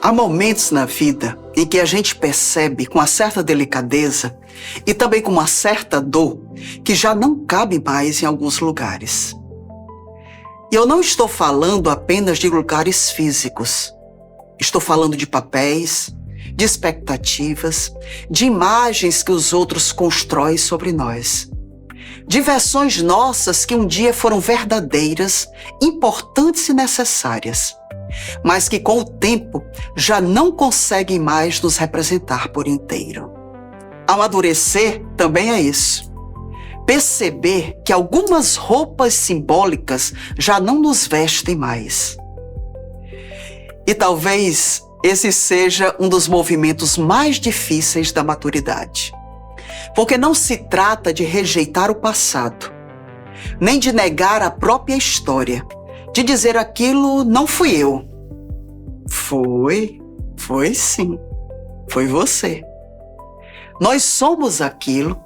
Há momentos na vida em que a gente percebe com uma certa delicadeza e também com uma certa dor que já não cabe mais em alguns lugares. E eu não estou falando apenas de lugares físicos. Estou falando de papéis, de expectativas, de imagens que os outros constroem sobre nós. De versões nossas que um dia foram verdadeiras, importantes e necessárias, mas que com o tempo já não conseguem mais nos representar por inteiro. Amadurecer também é isso. Perceber que algumas roupas simbólicas já não nos vestem mais. E talvez esse seja um dos movimentos mais difíceis da maturidade. Porque não se trata de rejeitar o passado, nem de negar a própria história, de dizer aquilo não fui eu. Foi sim, foi você. Nós somos aquilo,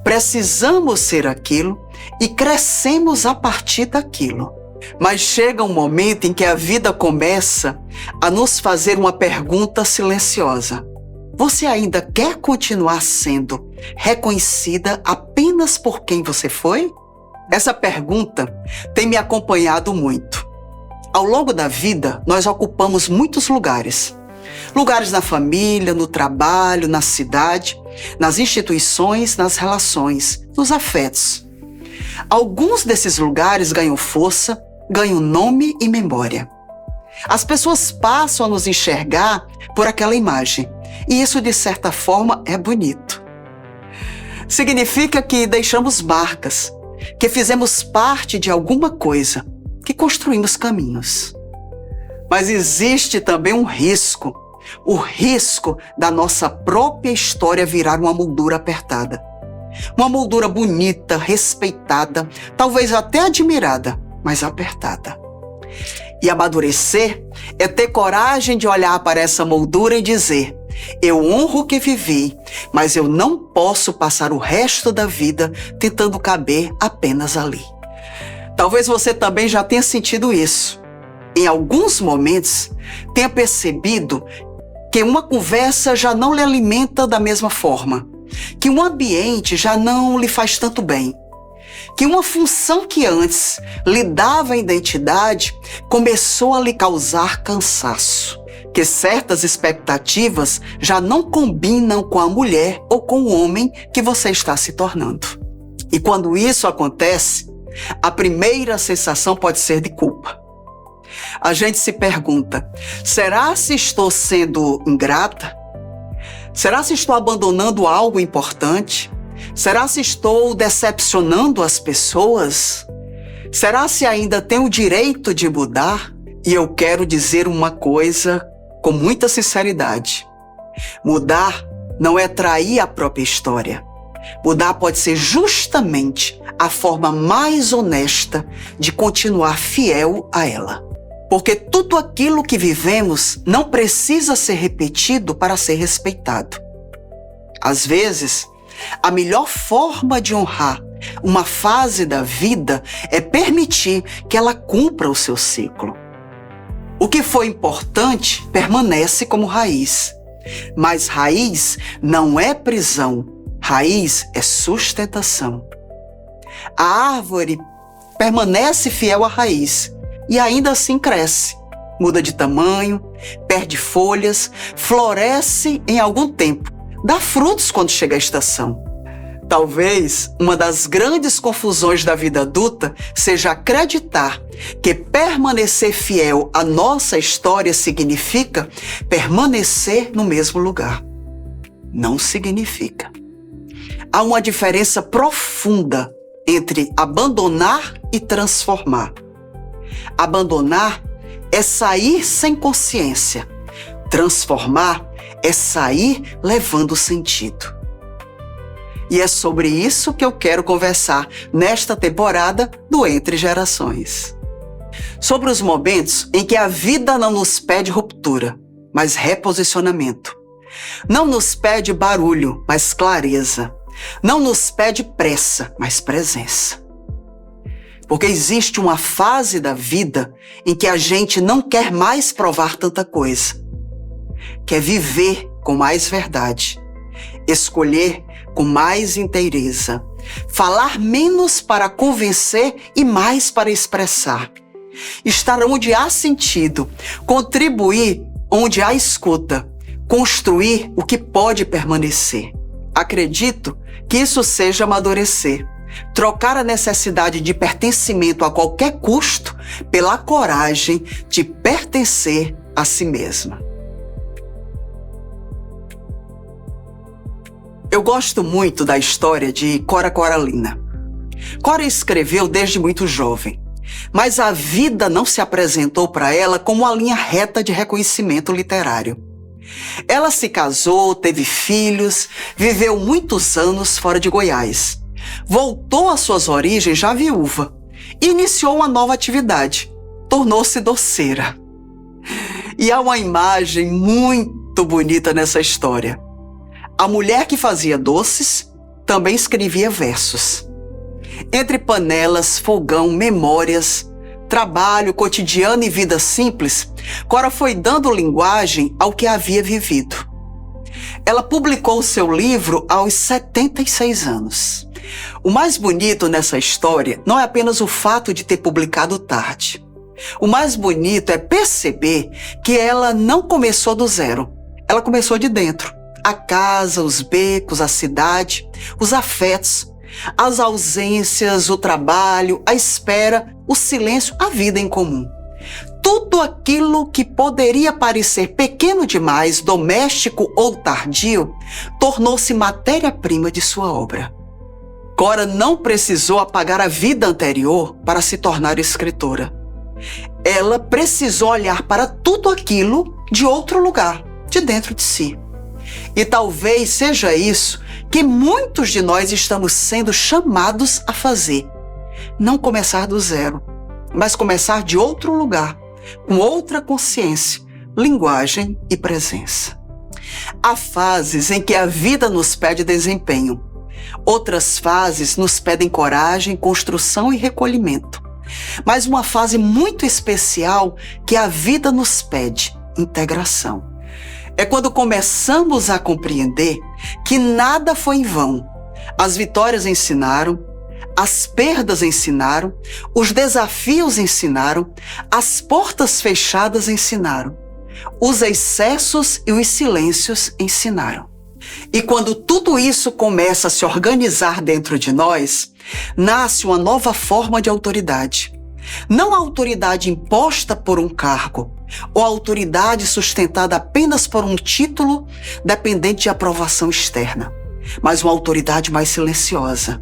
precisamos ser aquilo e crescemos a partir daquilo. Mas chega um momento em que a vida começa a nos fazer uma pergunta silenciosa. Você ainda quer continuar sendo reconhecida apenas por quem você foi? Essa pergunta tem me acompanhado muito. Ao longo da vida, nós ocupamos muitos lugares. Lugares na família, no trabalho, na cidade, nas instituições, nas relações, nos afetos. Alguns desses lugares ganham força, ganham nome e memória. As pessoas passam a nos enxergar por aquela imagem, e isso, de certa forma, é bonito. Significa que deixamos marcas, que fizemos parte de alguma coisa, que construímos caminhos. Mas existe também um risco, o risco da nossa própria história virar uma moldura apertada. Uma moldura bonita, respeitada, talvez até admirada, mas apertada. E amadurecer é ter coragem de olhar para essa moldura e dizer: eu honro o que vivi, mas eu não posso passar o resto da vida tentando caber apenas ali. Talvez você também já tenha sentido isso. Em alguns momentos, tenha percebido que uma conversa já não lhe alimenta da mesma forma, que um ambiente já não lhe faz tanto bem, que uma função que antes lhe dava identidade começou a lhe causar cansaço, que certas expectativas já não combinam com a mulher ou com o homem que você está se tornando. E quando isso acontece, a primeira sensação pode ser de culpa. A gente se pergunta: será se estou sendo ingrata? Será se estou abandonando algo importante? Será se estou decepcionando as pessoas? Será se ainda tenho o direito de mudar? E eu quero dizer uma coisa com muita sinceridade. Mudar não é trair a própria história. Mudar pode ser justamente a forma mais honesta de continuar fiel a ela. Porque tudo aquilo que vivemos não precisa ser repetido para ser respeitado. Às vezes, a melhor forma de honrar uma fase da vida é permitir que ela cumpra o seu ciclo. O que foi importante permanece como raiz. Mas raiz não é prisão. Raiz é sustentação. A árvore permanece fiel à raiz e ainda assim cresce. Muda de tamanho, perde folhas, floresce em algum tempo, dá frutos quando chega a estação. Talvez uma das grandes confusões da vida adulta seja acreditar que permanecer fiel à nossa história significa permanecer no mesmo lugar. Não significa. Há uma diferença profunda entre abandonar e transformar. Abandonar é sair sem consciência. Transformar é sair levando sentido. E é sobre isso que eu quero conversar nesta temporada do Entre Gerações. Sobre os momentos em que a vida não nos pede ruptura, mas reposicionamento. Não nos pede barulho, mas clareza. Não nos pede pressa, mas presença. Porque existe uma fase da vida em que a gente não quer mais provar tanta coisa. quer viver com mais verdade, escolher com mais inteireza, falar menos para convencer e mais para expressar, estar onde há sentido, contribuir onde há escuta, construir o que pode permanecer. Acredito que isso seja amadurecer, trocar a necessidade de pertencimento a qualquer custo pela coragem de pertencer a si mesma. Eu gosto muito da história de Cora Coralina. Cora escreveu desde muito jovem, mas a vida não se apresentou para ela como uma linha reta de reconhecimento literário. Ela se casou, teve filhos, viveu muitos anos fora de Goiás. Voltou às suas origens já viúva e iniciou uma nova atividade. Tornou-se doceira. E há uma imagem muito bonita nessa história. A mulher que fazia doces também escrevia versos. Entre panelas, fogão, memórias, trabalho cotidiano e vida simples, Cora foi dando linguagem ao que havia vivido. Ela publicou seu livro aos 76 anos. O mais bonito nessa história não é apenas o fato de ter publicado tarde. O mais bonito é perceber que ela não começou do zero. Ela começou de dentro. A casa, os becos, a cidade, os afetos, as ausências, o trabalho, a espera, o silêncio, a vida em comum. Tudo aquilo que poderia parecer pequeno demais, doméstico ou tardio, tornou-se matéria-prima de sua obra. Cora não precisou apagar a vida anterior para se tornar escritora. Ela precisou olhar para tudo aquilo de outro lugar, de dentro de si. E talvez seja isso que muitos de nós estamos sendo chamados a fazer. Não começar do zero, mas começar de outro lugar, com outra consciência, linguagem e presença. Há fases em que a vida nos pede desempenho. Outras fases nos pedem coragem, construção e recolhimento. Mas uma fase muito especial que a vida nos pede, integração. É quando começamos a compreender que nada foi em vão. As vitórias ensinaram, as perdas ensinaram, os desafios ensinaram, as portas fechadas ensinaram, os excessos e os silêncios ensinaram. E quando tudo isso começa a se organizar dentro de nós, nasce uma nova forma de autoridade. Não a autoridade imposta por um cargo, ou a autoridade sustentada apenas por um título dependente de aprovação externa, mas uma autoridade mais silenciosa.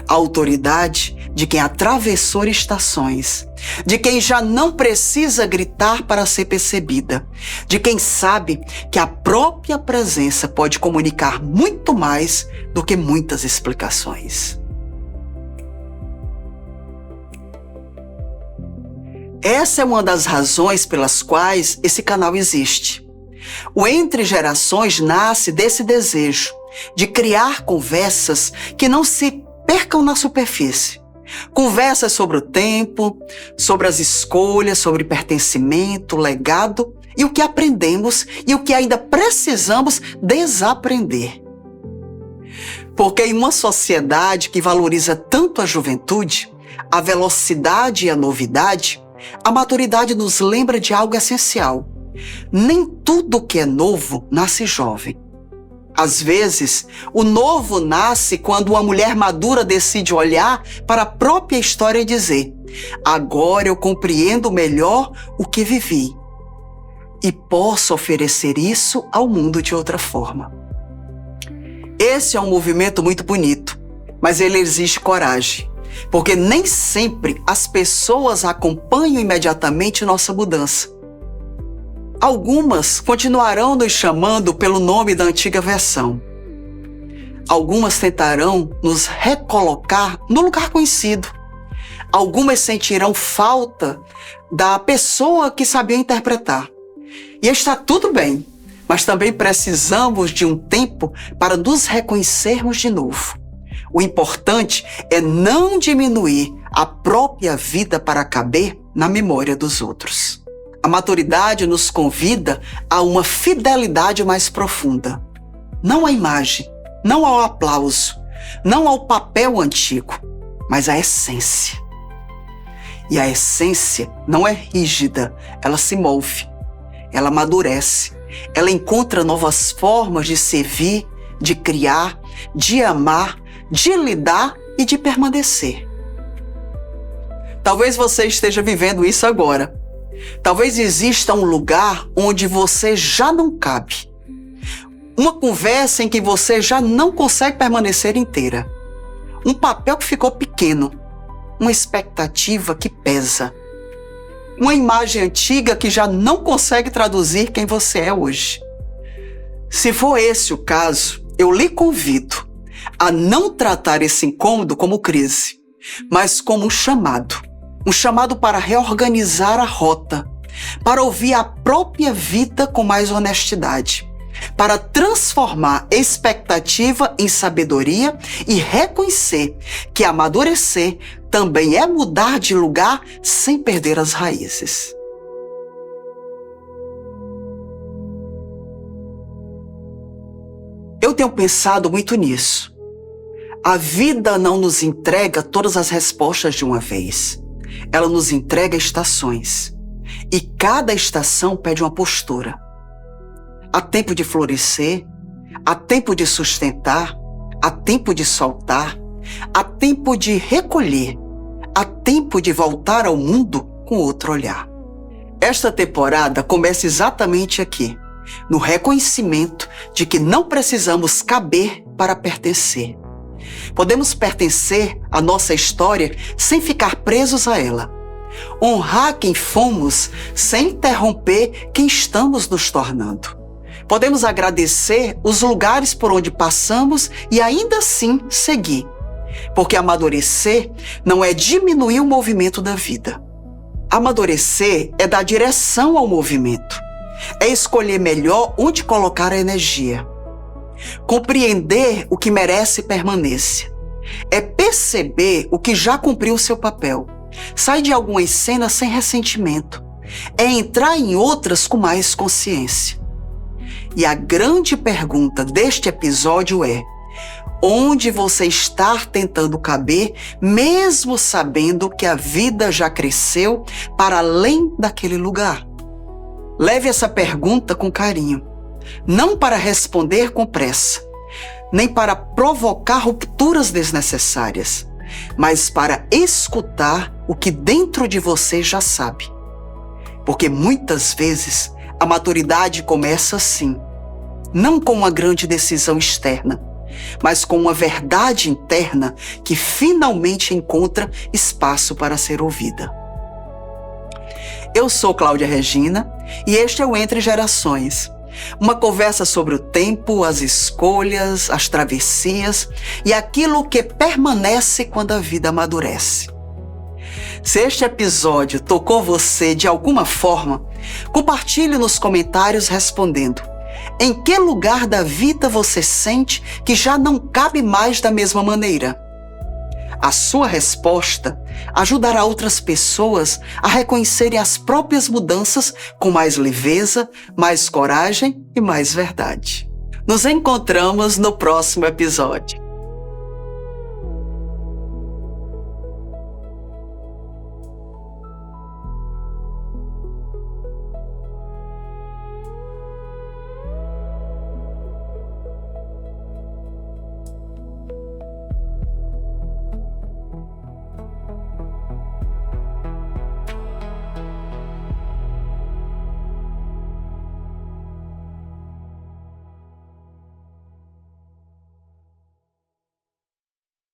A autoridade de quem atravessou estações, de quem já não precisa gritar para ser percebida, de quem sabe que a própria presença pode comunicar muito mais do que muitas explicações. Essa é uma das razões pelas quais esse canal existe. O Entre Gerações nasce desse desejo de criar conversas que não se percam na superfície. Conversas sobre o tempo, sobre as escolhas, sobre pertencimento, legado e o que aprendemos e o que ainda precisamos desaprender. Porque em uma sociedade que valoriza tanto a juventude, a velocidade e a novidade, a maturidade nos lembra de algo essencial. Nem tudo que é novo nasce jovem. Às vezes, o novo nasce quando uma mulher madura decide olhar para a própria história e dizer: agora eu compreendo melhor o que vivi e posso oferecer isso ao mundo de outra forma. Esse é um movimento muito bonito, mas ele exige coragem. Porque nem sempre as pessoas acompanham imediatamente nossa mudança. Algumas continuarão nos chamando pelo nome da antiga versão. Algumas tentarão nos recolocar no lugar conhecido. Algumas sentirão falta da pessoa que sabia interpretar. E está tudo bem, mas também precisamos de um tempo para nos reconhecermos de novo. O importante é não diminuir a própria vida para caber na memória dos outros. A A maturidade nos convida a uma fidelidade mais profunda. Não à imagem, não ao aplauso, não ao papel antigo, mas à essência. E a essência não é rígida, ela se move, ela amadurece, ela encontra novas formas de servir, de criar, de amar, de lidar e de permanecer. Talvez você esteja vivendo isso agora. Talvez exista um lugar onde você já não cabe. Uma conversa em que você já não consegue permanecer inteira. Um papel que ficou pequeno. Uma expectativa que pesa. Uma imagem antiga que já não consegue traduzir quem você é hoje. Se for esse o caso, eu lhe convido a não tratar esse incômodo como crise, mas como um chamado para reorganizar a rota, para ouvir a própria vida com mais honestidade, para transformar expectativa em sabedoria e reconhecer que amadurecer também é mudar de lugar sem perder as raízes. Eu tenho pensado muito nisso. A vida não nos entrega todas as respostas de uma vez. Ela nos entrega estações. E cada estação pede uma postura. Há tempo de florescer, há tempo de sustentar, há tempo de soltar, há tempo de recolher, há tempo de voltar ao mundo com outro olhar. Esta temporada começa exatamente aqui, no reconhecimento de que não precisamos caber para pertencer. Podemos pertencer à nossa história sem ficar presos a ela. Honrar quem fomos sem interromper quem estamos nos tornando. Podemos agradecer os lugares por onde passamos e ainda assim seguir. Porque amadurecer não é diminuir o movimento da vida. Amadurecer é dar direção ao movimento. É escolher melhor onde colocar a energia. Compreender o que merece permanência. É perceber o que já cumpriu o seu papel. Sair de algumas cenas sem ressentimento. É entrar em outras com mais consciência. E a grande pergunta deste episódio é: onde você está tentando caber, mesmo sabendo que a vida já cresceu para além daquele lugar? Leve essa pergunta com carinho, não para responder com pressa, nem para provocar rupturas desnecessárias, mas para escutar o que dentro de você já sabe. Porque muitas vezes a maturidade começa assim, não com uma grande decisão externa, mas com uma verdade interna que finalmente encontra espaço para ser ouvida. Eu sou Cláudia Regina e este é o Entre Gerações, uma conversa sobre o tempo, as escolhas, as travessias e aquilo que permanece quando a vida amadurece. Se este episódio tocou você de alguma forma, compartilhe nos comentários respondendo: em que lugar da vida você sente que já não cabe mais da mesma maneira? A sua resposta ajudará outras pessoas a reconhecerem as próprias mudanças com mais leveza, mais coragem e mais verdade. Nos encontramos no próximo episódio.